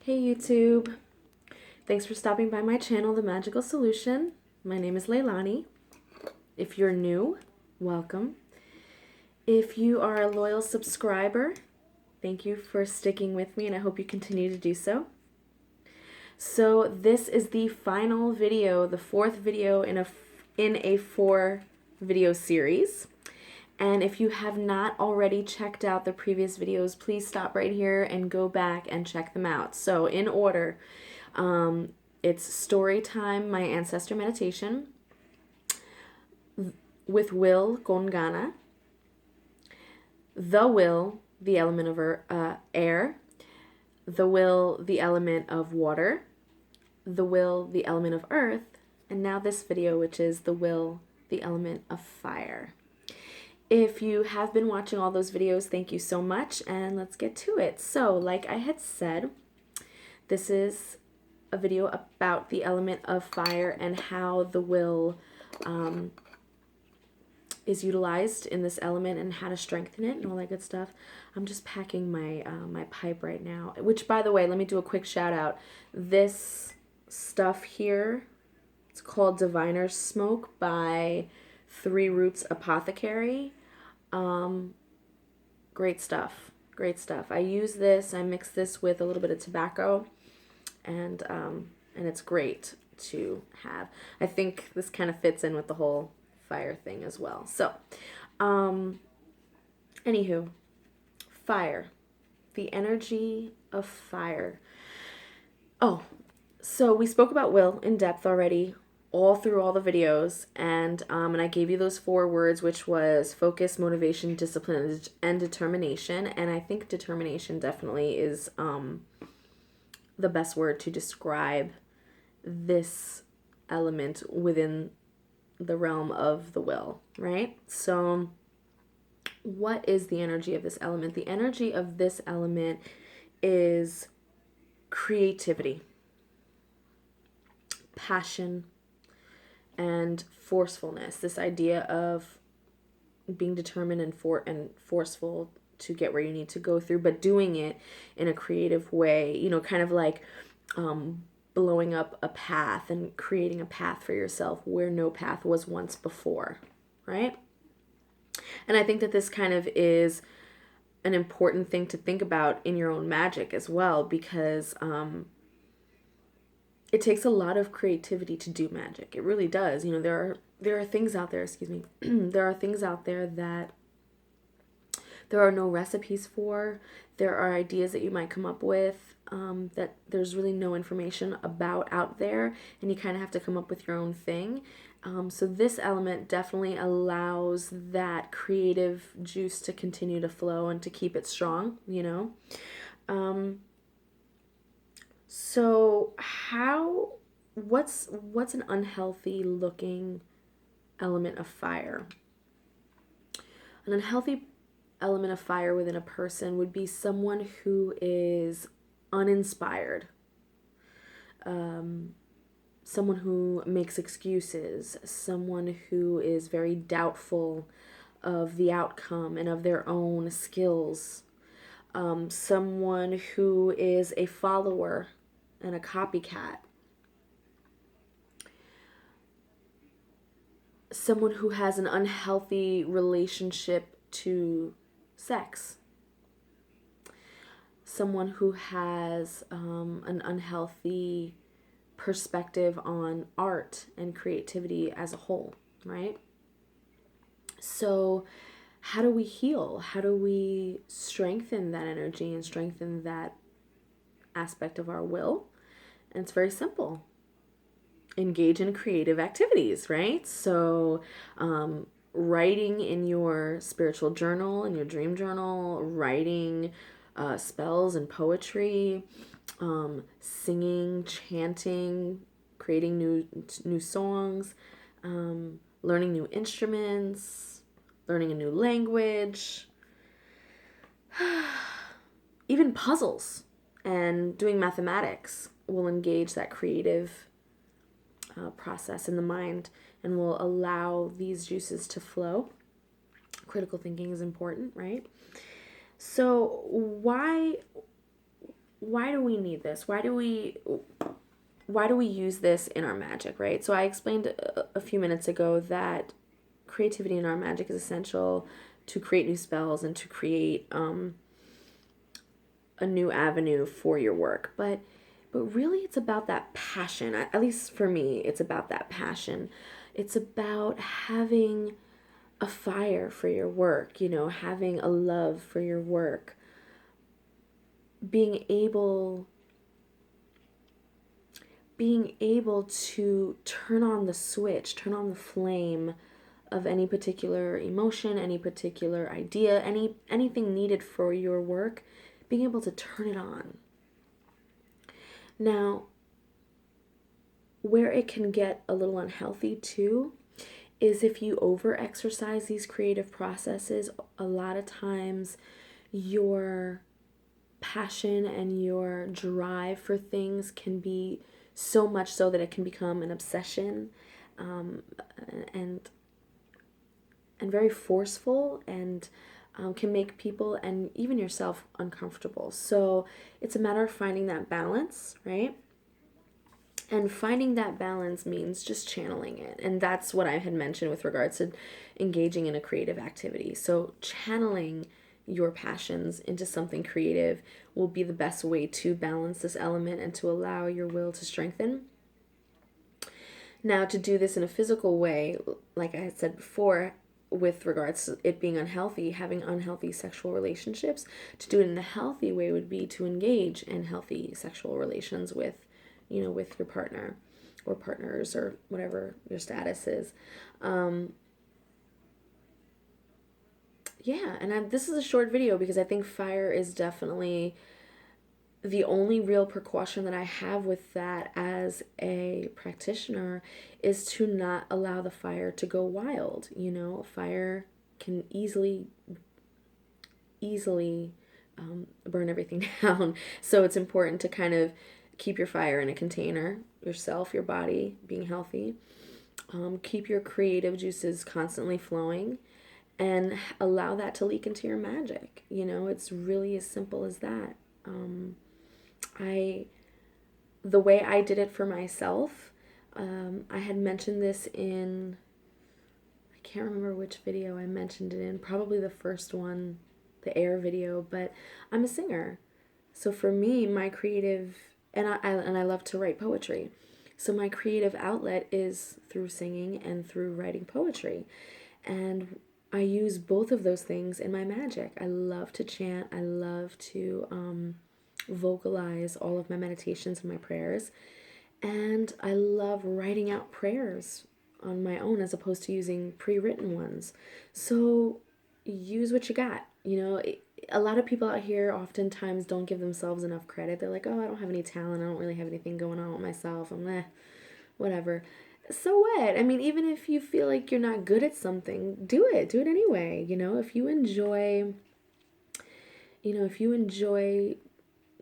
Hey YouTube, thanks for stopping by my channel, The Magical Solution. My name is Leilani. If you're new, welcome. If you are a loyal subscriber, thank you for sticking with me and I hope you continue to do so. So this is the final video, the fourth video in a 4-video series. And if you have not already checked out the previous videos, please stop right here and go back and check them out. So in order, it's Story Time, my Ancestor Meditation, with Will, con Gana, the Will, the element of air, the Will, the element of water, the Will, the element of earth, and now this video, which is the Will, the element of fire. If you have been watching all those videos, thank you so much, and let's get to it. So, like I had said, this is a video about the element of fire and how the will is utilized in this element and how to strengthen it and all that good stuff. I'm just packing my my pipe right now, which, by the way, let me do a quick shout out. This stuff here, it's called Diviner's Smoke by 3 Roots Apothecary. Great stuff. Great stuff. I use this, I mix this with a little bit of tobacco, and it's great to have. I think this kind of fits in with the whole fire thing as well. So, anywho, fire. The energy of fire. Oh, so we spoke about will in depth already, all through all the videos, and I gave you those 4 words, which was focus, motivation, discipline, and determination. And I think determination definitely is the best word to describe this element within the realm of the will, right? So what is the energy of this element? The energy of this element is creativity, passion, and forcefulness. This idea of being determined and forceful to get where you need to go through, but doing it in a creative way, you know, kind of like blowing up a path and creating a path for yourself where no path was once before, right? And I think that this kind of is an important thing to think about in your own magic as well, because it takes a lot of creativity to do magic. It really does. You know, there are things out there, excuse me, there are things out there that there are no recipes for. There are ideas that you might come up with that there's really no information about out there, and you kind of have to come up with your own thing. So this element definitely allows that creative juice to continue to flow and to keep it strong, you know. So what's an unhealthy looking element of fire? An unhealthy element of fire within a person would be someone who is uninspired, someone who makes excuses, someone who is very doubtful of the outcome and of their own skills, someone who is a follower and a copycat, someone who has an unhealthy relationship to sex, someone who has an unhealthy perspective on art and creativity as a whole, right? So how do we heal? How do we strengthen that energy and strengthen that aspect of our will? And it's very simple. Engage in creative activities, right? So writing in your spiritual journal, in your dream journal, writing spells and poetry, singing, chanting, creating new songs, learning new instruments, learning a new language, even puzzles and doing mathematics will engage that creative process in the mind and will allow these juices to flow. Critical thinking is important, right? So why do we need this? Why do we use this in our magic, right? So I explained a few minutes ago that creativity in our magic is essential to create new spells and to create a new avenue for your work. But really it's about that passion. At least for me, it's about that passion. It's about having a fire for your work, having a love for your work, being able to turn on the switch, turn on the flame of any particular emotion, any particular idea, anything needed for your work, being able to turn it on. Now, where it can get a little unhealthy too is if you over exercise these creative processes. A lot of times your passion and your drive for things can be so much so that it can become an obsession, and very forceful, and can make people and even yourself uncomfortable. So it's a matter of finding that balance, right? And finding that balance means just channeling it. And that's what I had mentioned with regards to engaging in a creative activity. So channeling your passions into something creative will be the best way to balance this element and to allow your will to strengthen. Now, to do this in a physical way, like I had said before, with regards to it being unhealthy, having unhealthy sexual relationships, to do it in a healthy way would be to engage in healthy sexual relations with with your partner or partners or whatever your status is. This is a short video because I think fire is definitely the only real precaution that I have with that as a practitioner is to not allow the fire to go wild. Fire can easily burn everything down. So it's important to kind of keep your fire in a container, yourself, your body being healthy. Keep your creative juices constantly flowing and allow that to leak into your magic. It's really as simple as that. The way I did it for myself, I had mentioned this in, I can't remember which video I mentioned it in, probably the first one, the air video, but I'm a singer. So for me, my creative, and I love to write poetry. So my creative outlet is through singing and through writing poetry. And I use both of those things in my magic. I love to chant. I love to vocalize all of my meditations and my prayers. And I love writing out prayers on my own as opposed to using pre-written ones. So use what you got. A lot of people out here oftentimes don't give themselves enough credit. They're like, oh, I don't have any talent. I don't really have anything going on with myself. I'm whatever. So what? I mean, even if you feel like you're not good at something, do it. Do it anyway. If you enjoy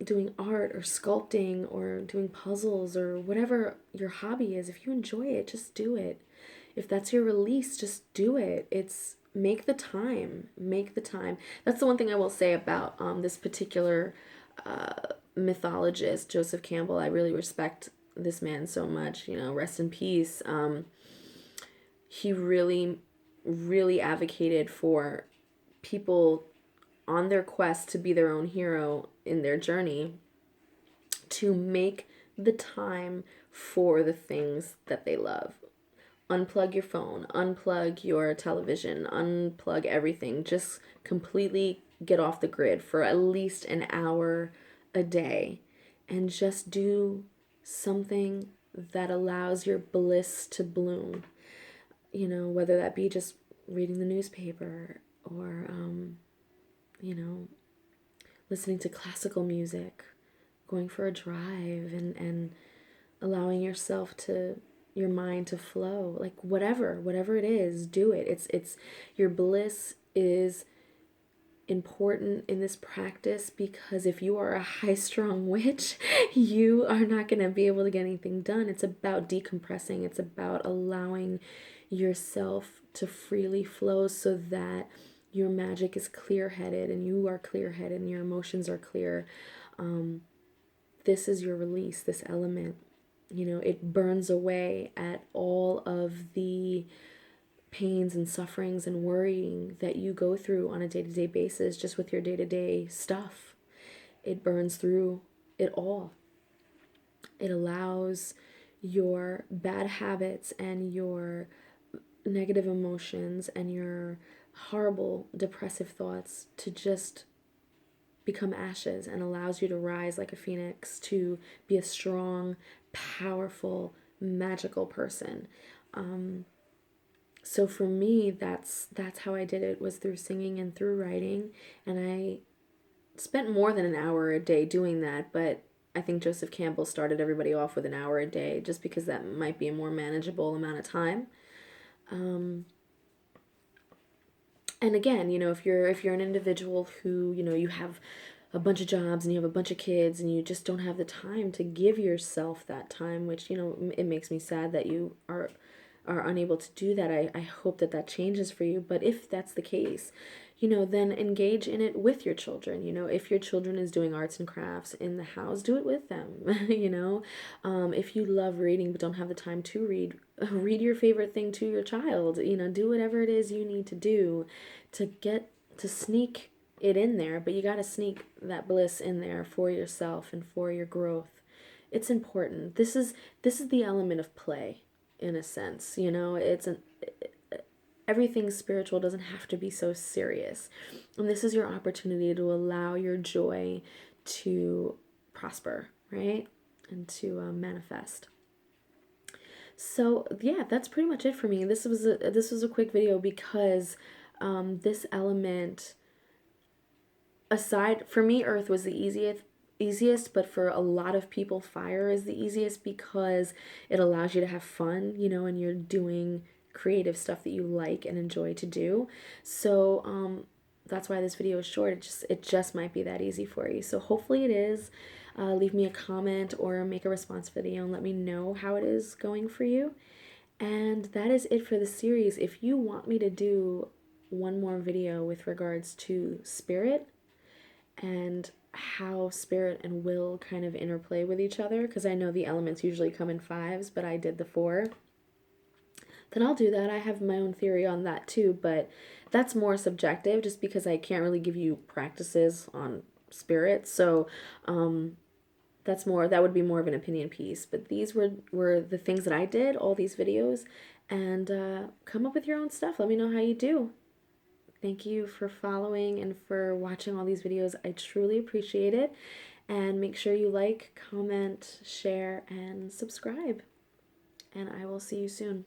doing art or sculpting or doing puzzles or whatever your hobby is, if you enjoy it, just do it. If that's your release, just do it. Make the time. That's the one thing I will say about this particular mythologist, Joseph Campbell. I really respect this man so much. Rest in peace. He really, really advocated for people on their quest to be their own hero in their journey to make the time for the things that they love. Unplug your phone, unplug your television, unplug everything. Just completely get off the grid for at least an hour a day and just do something that allows your bliss to bloom. Whether that be just reading the newspaper or, listening to classical music, going for a drive and allowing your mind to flow, like whatever it is, do it. It's your bliss is important in this practice because if you are a high-strung witch, you are not going to be able to get anything done. It's about decompressing. It's about allowing yourself to freely flow so that your magic is clear-headed and you are clear-headed and your emotions are clear. this is your release, this element. You know, it burns away at all of the pains and sufferings and worrying that you go through on a day-to-day basis just with your day-to-day stuff. It burns through it all. It allows your bad habits and your negative emotions and your horrible depressive thoughts to just become ashes, and allows you to rise like a phoenix, to be a strong, powerful, magical person. So for me, that's how I did it, was through singing and through writing. And I spent more than an hour a day doing that, but I think Joseph Campbell started everybody off with an hour a day just because that might be a more manageable amount of time. And again, you know, if you're an individual who, you know, you have a bunch of jobs and you have a bunch of kids and you just don't have the time to give yourself that time, which, you know, it makes me sad that you are unable to do that. I hope that changes for you. But if that's the case, you know, then engage in it with your children. You know, if your children is doing arts and crafts in the house, do it with them. You know, if you love reading but don't have the time to read, read your favorite thing to your child. You know, do whatever it is you need to do to get to sneak it in there. But you got to sneak that bliss in there for yourself and for your growth. It's important. This is the element of play, in a sense. You know, everything spiritual doesn't have to be so serious. And this is your opportunity to allow your joy to prosper, right? And to manifest. So yeah, that's pretty much it for me. This was a quick video because this element, aside, for me, earth was the easiest, but for a lot of people, fire is the easiest because it allows you to have fun, you know, and you're doing creative stuff that you like and enjoy to do. So that's why this video is short. It just might be that easy for you. So hopefully it is. Leave me a comment or make a response video and let me know how it is going for you. And that is it for the series. If you want me to do one more video with regards to spirit and how spirit and will kind of interplay with each other, because I know the elements usually come in 5s, but I did the 4, then I'll do that. I have my own theory on that too, but that's more subjective just because I can't really give you practices on spirit. So that would be more of an opinion piece. But these were the things that I did, all these videos, and come up with your own stuff. Let me know how you do. Thank you for following and for watching all these videos. I truly appreciate it. And make sure you like, comment, share, and subscribe. And I will see you soon.